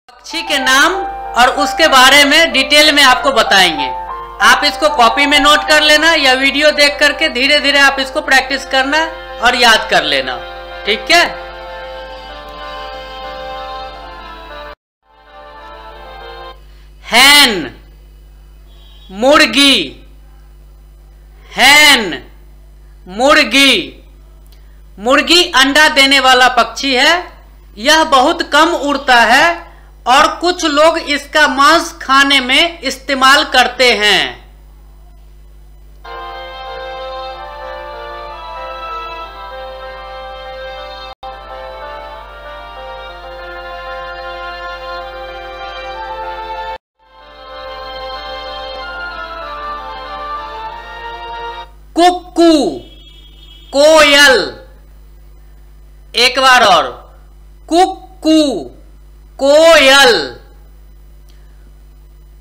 पक्षी के नाम और उसके बारे में डिटेल में आपको बताएंगे। आप इसको कॉपी में नोट कर लेना या वीडियो देख करके धीरे धीरे आप इसको प्रैक्टिस करना और याद कर लेना, ठीक है। हैन मुर्गी, हैन मुर्गी। मुर्गी अंडा देने वाला पक्षी है। यह बहुत कम उड़ता है और कुछ लोग इसका मांस खाने में इस्तेमाल करते हैं। कुक्कू, कोयल। एक बार और, कुक्कू, कोयल।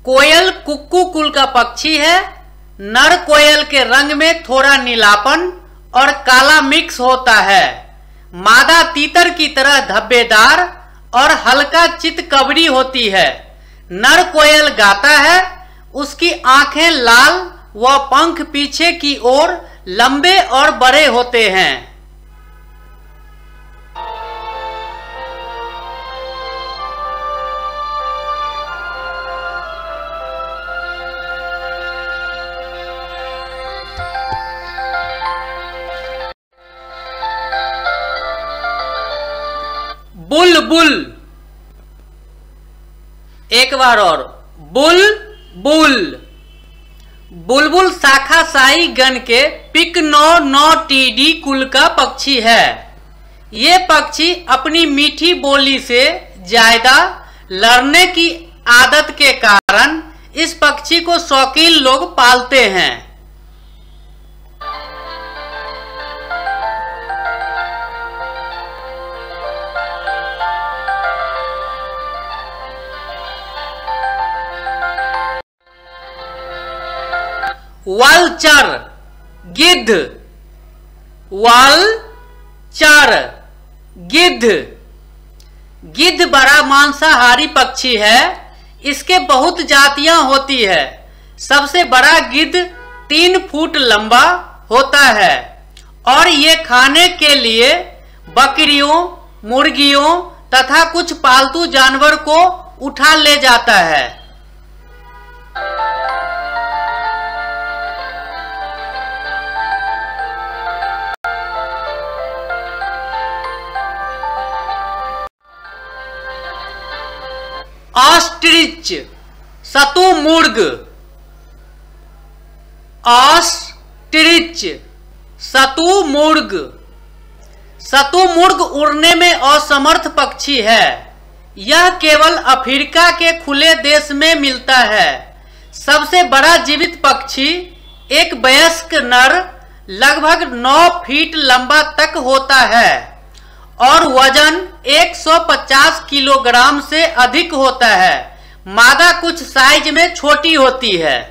कोयल कुक्कू कुल का पक्षी है। नर कोयल के रंग में थोड़ा नीलापन और काला मिक्स होता है। मादा तीतर की तरह धब्बेदार और हल्का चितकबरी होती है। नर कोयल गाता है। उसकी आंखें लाल व पंख पीछे की ओर लंबे और बड़े होते हैं। बुलबुल। एक बार और, बुलबुल। बुलबुल शाखाशाही गण के पिकनोनोटिडी कुल का पक्षी है। ये पक्षी अपनी मीठी बोली से ज्यादा लड़ने की आदत के कारण इस पक्षी को शौकीन लोग पालते हैं। वल्चर, गिद्ध। वल्चर, गिद्ध। गिद्ध बड़ा मांसाहारी पक्षी है। इसके बहुत जातियां होती है। सबसे बड़ा गिद्ध 3 फुट लंबा होता है और ये खाने के लिए बकरियों, मुर्गियों तथा कुछ पालतू जानवर को उठा ले जाता है। ऑस्ट्रिच, शतुमुर्ग। ऑस्ट्रिच, शतुमुर्ग। शतुमुर्ग उड़ने में असमर्थ पक्षी है। यह केवल अफ्रीका के खुले देश में मिलता है। सबसे बड़ा जीवित पक्षी एक वयस्क नर लगभग 9 फीट लंबा तक होता है और वजन 150 किलोग्राम से अधिक होता है। मादा कुछ साइज में छोटी होती है।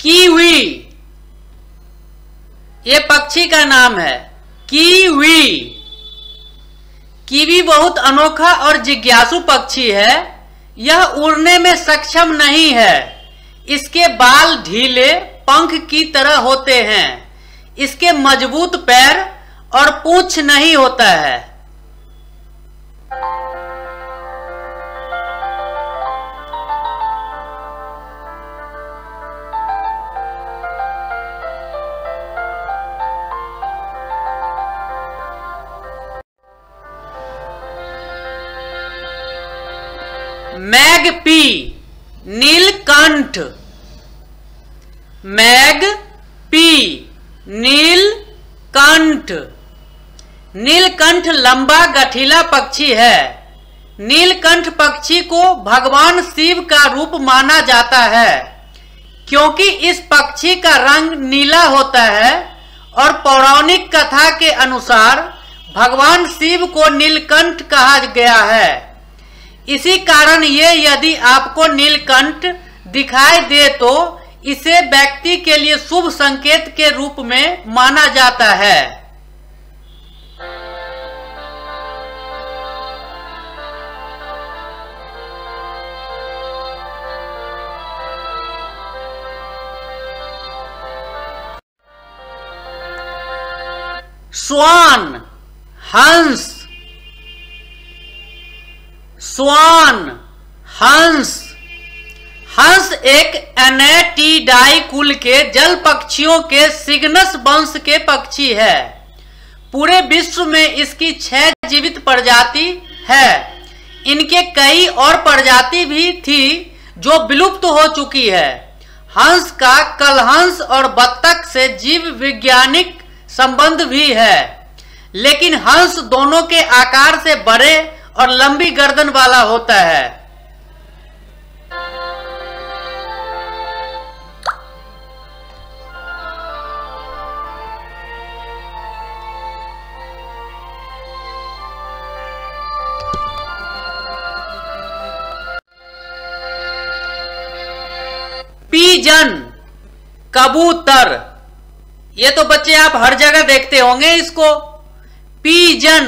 कीवी, ये पक्षी का नाम है। कीवी। कीवी बहुत अनोखा और जिज्ञासु पक्षी है। यह उड़ने में सक्षम नहीं है। इसके बाल ढीले पंख की तरह होते हैं। इसके मजबूत पैर और पूंछ नहीं होता है। मैगपी, नीलकंठ। मैगपी, नीलकंठ। नीलकंठ लंबा गठीला पक्षी है। नीलकंठ पक्षी को भगवान शिव का रूप माना जाता है क्योंकि इस पक्षी का रंग नीला होता है और पौराणिक कथा के अनुसार भगवान शिव को नीलकंठ कहा गया है। इसी कारण ये यदि आपको नीलकंठ दिखाई दे तो इसे व्यक्ति के लिए शुभ संकेत के रूप में माना जाता है। स्वान, हंस, स्वान, हंस। हंस एक एनेटिडाई कुल के जल पक्षियों के सिग्नस वंश के पक्षी है। पूरे विश्व में इसकी 6 जीवित प्रजाति है। इनके कई और प्रजाति भी थी जो विलुप्त हो चुकी है। हंस का कलहंस और बत्तख से जीव वैज्ञानिक संबंध भी है, लेकिन हंस दोनों के आकार से बड़े और लंबी गर्दन वाला होता है। पीजन, कबूतर। ये तो बच्चे आप हर जगह देखते होंगे इसको। पीजन,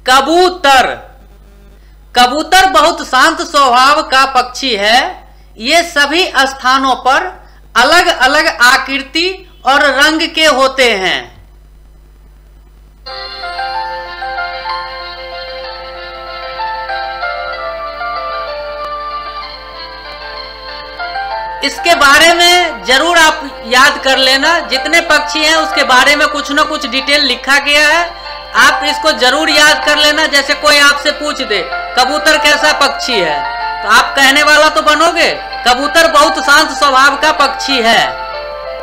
कबूतर। कबूतर बहुत शांत स्वभाव का पक्षी है। ये सभी स्थानों पर अलग अलग आकृति और रंग के होते हैं। इसके बारे में जरूर आप याद कर लेना। जितने पक्षी हैं उसके बारे में कुछ न कुछ डिटेल लिखा गया है, आप इसको जरूर याद कर लेना। जैसे कोई आपसे पूछ दे कबूतर कैसा पक्षी है, तो आप कहने वाला तो बनोगे कबूतर बहुत शांत स्वभाव का पक्षी है।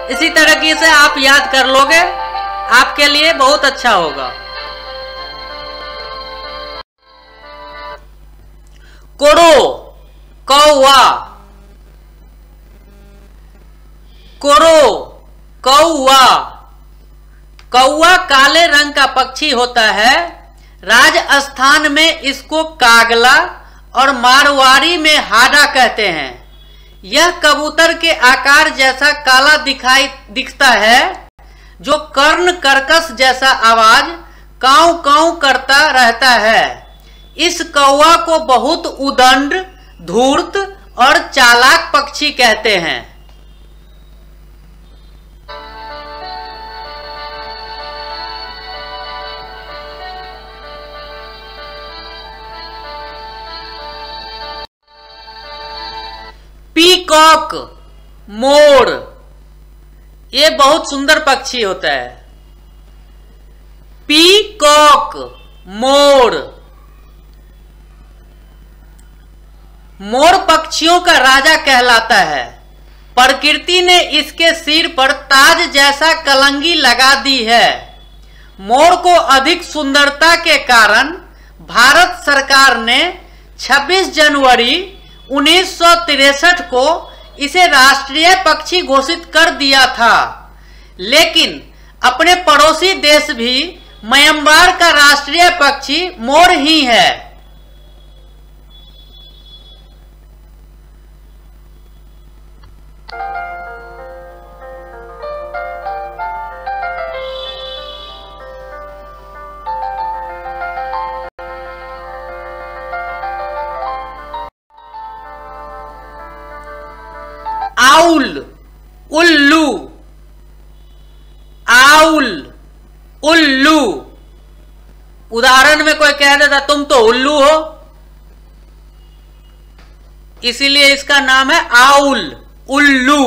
इसी तरीके से आप याद कर लोगे, आपके लिए बहुत अच्छा होगा। कोरो, कौवा। कोरो, कौवा। कौवा काले रंग का पक्षी होता है। राजस्थान में इसको कागला और मारवाड़ी में हाडा कहते हैं। यह कबूतर के आकार जैसा काला दिखता है, जो कर्ण कर्कश जैसा आवाज काऊ काऊ करता रहता है। इस कौवा को बहुत उदंड, धूर्त और चालाक पक्षी कहते हैं। पीकॉक, मोर। ये बहुत सुंदर पक्षी होता है। पीकॉक, मोर। मोर पक्षियों का राजा कहलाता है। प्रकृति ने इसके सिर पर ताज जैसा कलंगी लगा दी है। मोर को अधिक सुंदरता के कारण भारत सरकार ने 26 जनवरी 1963 को इसे राष्ट्रीय पक्षी घोषित कर दिया था। लेकिन अपने पड़ोसी देश भी म्यांमार का राष्ट्रीय पक्षी मोर ही है। आउल, उल्लू। आउल, उल्लू। उदाहरण में कोई कह देता तुम तो उल्लू हो, इसीलिए इसका नाम है आउल, उल्लू।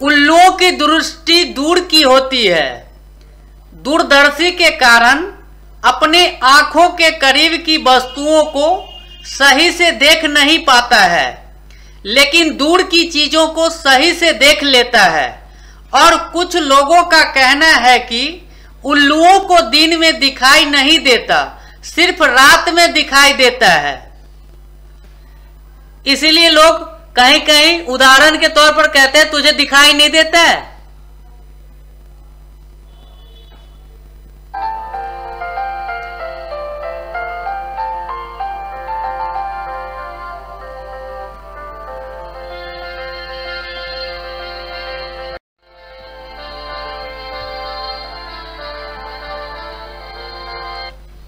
उल्लुओं की दृष्टि दूर की होती है। दूरदर्शी के कारण अपने आंखों के करीब की वस्तुओं को सही से देख नहीं पाता है, लेकिन दूर की चीजों को सही से देख लेता है। और कुछ लोगों का कहना है कि उल्लुओं को दिन में दिखाई नहीं देता, सिर्फ रात में दिखाई देता है। इसीलिए लोग कहीं कहीं उदाहरण के तौर पर कहते हैं तुझे दिखाई नहीं देता है।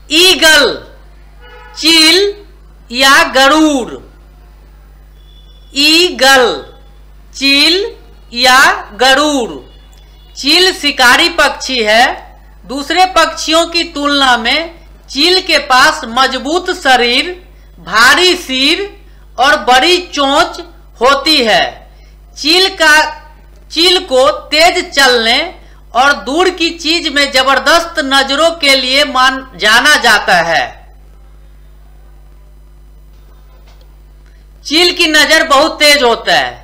ईगल चील या गरुड़, ईगल चील या गरुड़। चील शिकारी पक्षी है। दूसरे पक्षियों की तुलना में चील के पास मजबूत शरीर, भारी सिर और बड़ी चोंच होती है। चील को तेज चलने और दूर की चीज में जबरदस्त नजरों के लिए जाना जाता है। चील की नजर बहुत तेज होता है।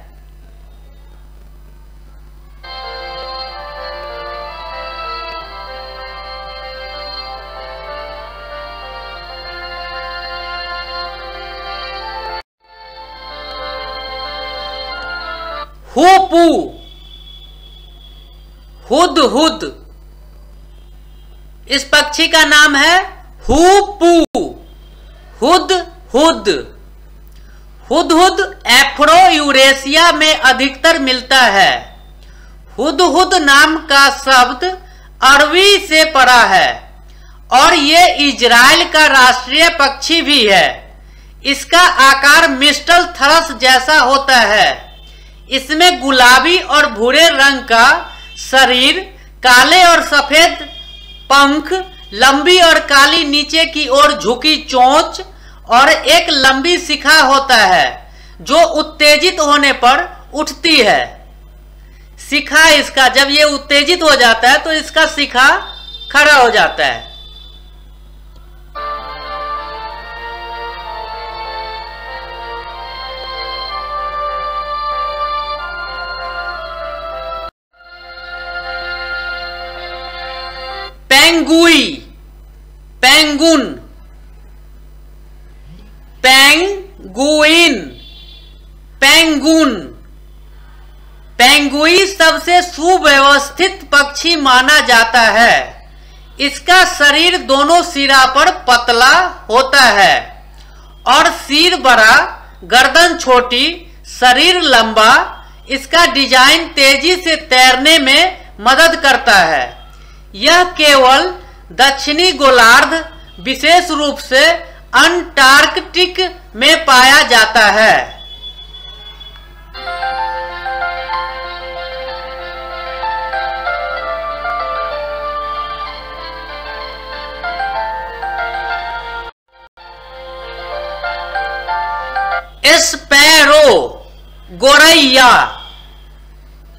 हुपू, हुदहुद, इस पक्षी का नाम है हुपू, हुदहुद। हुदहुद एफ्रो यूरेशिया में अधिकतर मिलता है। हुदहुद नाम का शब्द अरबी से पड़ा है और ये इजराइल का राष्ट्रीय पक्षी भी है। इसका आकार मिस्टल थरस जैसा होता है। इसमें गुलाबी और भूरे रंग का शरीर, काले और सफेद पंख, लंबी और काली नीचे की ओर झुकी चोंच और एक लंबी शिखा होता है जो उत्तेजित होने पर उठती है। शिखा इसका, जब ये उत्तेजित हो जाता है तो इसका शिखा खड़ा हो जाता है। पेंगुई, पेंगुन, पेंगुइन, पेंगुन। पेंगुई सबसे सुव्यवस्थित पक्षी माना जाता है। इसका शरीर दोनों सिरा पर पतला होता है और सिर बड़ा, गर्दन छोटी, शरीर लंबा। इसका डिजाइन तेजी से तैरने में मदद करता है। यह केवल दक्षिणी गोलार्ध, विशेष रूप से अंटार्कटिक में पाया जाता है। स्पैरो, गोरैया,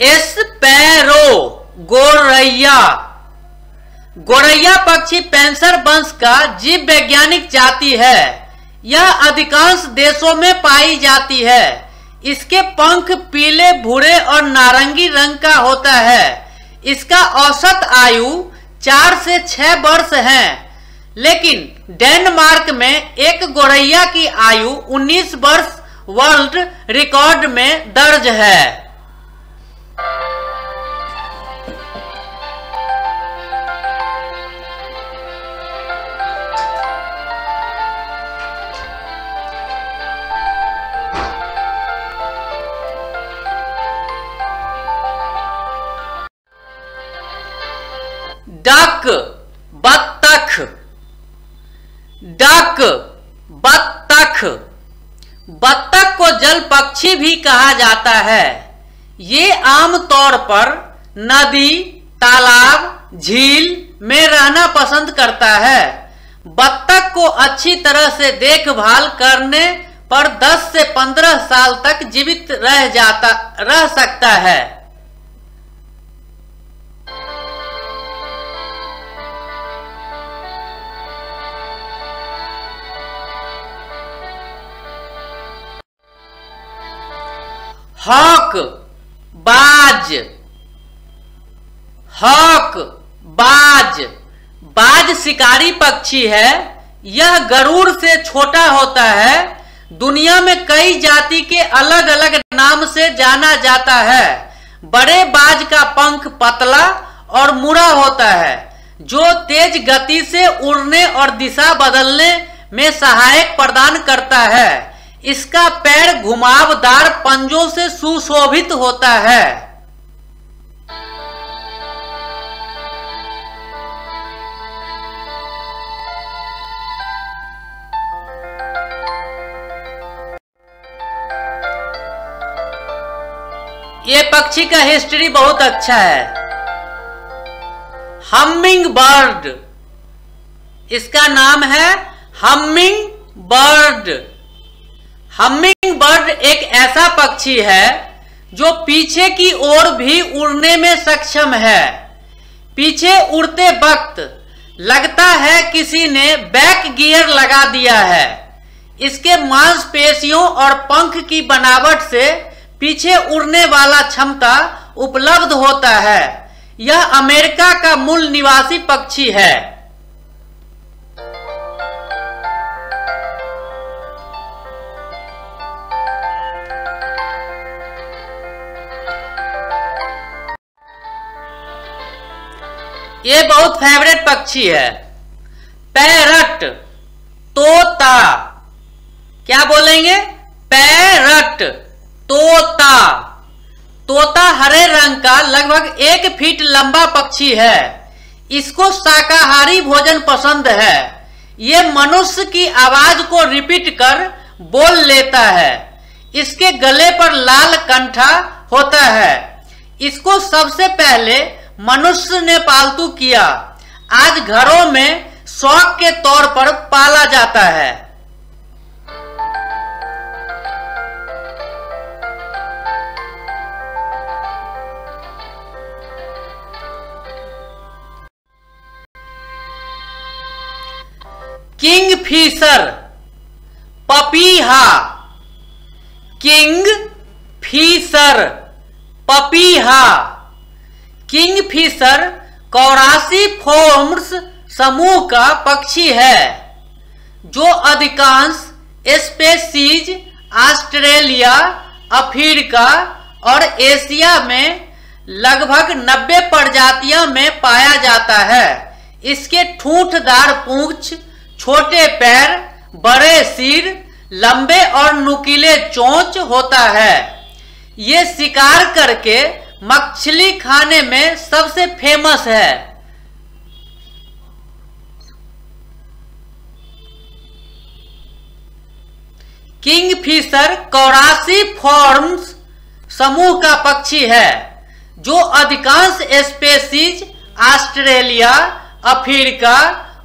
स्पैरो, गोरैया। गोरैया पक्षी पैंसर वंश का जीव वैज्ञानिक जाति है। यह अधिकांश देशों में पाई जाती है। इसके पंख पीले, भूरे और नारंगी रंग का होता है। इसका औसत आयु 4 से 6 वर्ष है, लेकिन डेनमार्क में एक गोरैया की आयु 19 वर्ष वर्ल्ड रिकॉर्ड में दर्ज है। डक, बत्तख, डक, बत्तख। बत्तख को जल पक्षी भी कहा जाता है। ये आमतौर पर नदी, तालाब, झील में रहना पसंद करता है। बत्तख को अच्छी तरह से देखभाल करने पर 10 से 15 साल तक जीवित रह सकता है। हॉक, बाज, हॉक, बाज। बाज शिकारी पक्षी है। यह गरुड़ से छोटा होता है। दुनिया में कई जाति के अलग अलग नाम से जाना जाता है। बड़े बाज का पंख पतला और मुड़ा होता है, जो तेज गति से उड़ने और दिशा बदलने में सहायक प्रदान करता है। इसका पैर घुमावदार पंजों से सुशोभित होता है। ये पक्षी का हिस्ट्री बहुत अच्छा है। हमिंग बर्ड, इसका नाम है हमिंग बर्ड। हमिंग बर्ड एक ऐसा पक्षी है जो पीछे की ओर भी उड़ने में सक्षम है। पीछे उड़ते वक्त लगता है किसी ने बैक गियर लगा दिया है। इसके मांसपेशियों और पंख की बनावट से पीछे उड़ने वाला क्षमता उपलब्ध होता है। यह अमेरिका का मूल निवासी पक्षी है। ये बहुत फेवरेट पक्षी है। पैरट, तोता। क्या बोलेंगे? पैरट, तोता। तोता हरे रंग का लगभग 1 फीट लंबा पक्षी है। इसको शाकाहारी भोजन पसंद है। ये मनुष्य की आवाज को रिपीट कर बोल लेता है। इसके गले पर लाल कंठा होता है। इसको सबसे पहले मनुष्य ने पालतू किया। आज घरों में शौक के तौर पर पाला जाता है। किंग फिशर, पपीहा। किंग फिशर, पपीहा। किंग फिशर कौरासीफोर्म्स समूह का पक्षी है, जो अधिकांश स्पेसीज ऑस्ट्रेलिया, अफ्रीका और एशिया में लगभग 90 प्रजातियों में पाया जाता है। इसके ठूंठदार पूंछ, छोटे पैर, बड़े सिर, लंबे और नुकीले चोंच होता है। ये शिकार करके मछली खाने में सबसे फेमस है। किंग फिशर कौरासीफोर्म्स समूह का पक्षी है, जो अधिकांश स्पेसीज ऑस्ट्रेलिया, अफ्रीका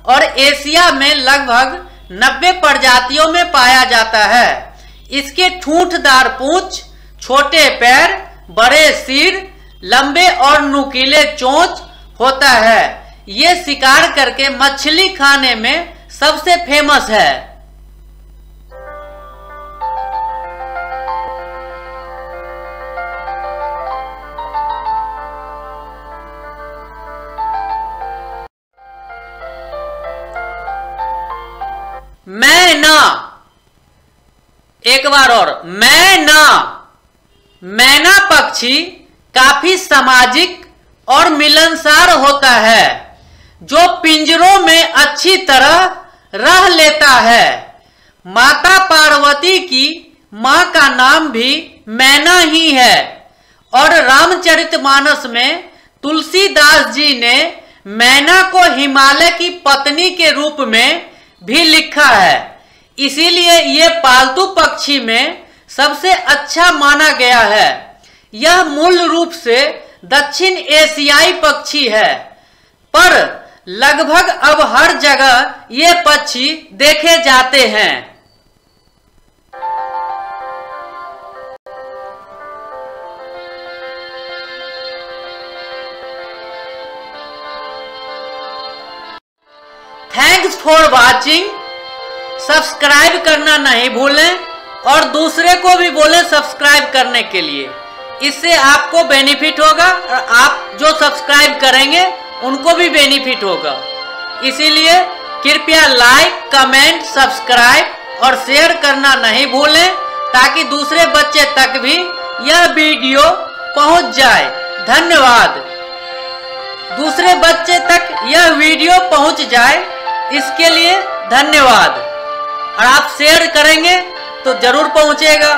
और एशिया में लगभग 90 प्रजातियों में पाया जाता है। इसके ठूंठदार पूंछ, छोटे पैर, बड़े सिर, लंबे और नुकीले चोंच होता है। ये शिकार करके मछली खाने में सबसे फेमस है। मैना, एक बार और, मैना। मैना पक्षी काफी सामाजिक और मिलनसार होता है, जो पिंजरों में अच्छी तरह रह लेता है। माता पार्वती की मां का नाम भी मैना ही है और रामचरितमानस में तुलसीदास जी ने मैना को हिमालय की पत्नी के रूप में भी लिखा है। इसीलिए ये पालतू पक्षी में सबसे अच्छा माना गया है। यह मूल रूप से दक्षिण एशियाई पक्षी है, पर लगभग अब हर जगह ये पक्षी देखे जाते हैं। Thanks for watching. सब्सक्राइब करना नहीं भूलें और दूसरे को भी बोले सब्सक्राइब करने के लिए। इससे आपको बेनिफिट होगा और आप जो सब्सक्राइब करेंगे उनको भी बेनिफिट होगा। इसीलिए कृपया लाइक, कमेंट, सब्सक्राइब और शेयर करना नहीं भूलें, ताकि दूसरे बच्चे तक भी यह वीडियो पहुंच जाए। धन्यवाद। दूसरे बच्चे तक यह वीडियो पहुंच जाए, इसके लिए धन्यवाद। और आप शेयर करेंगे तो जरूर पहुंचेगा।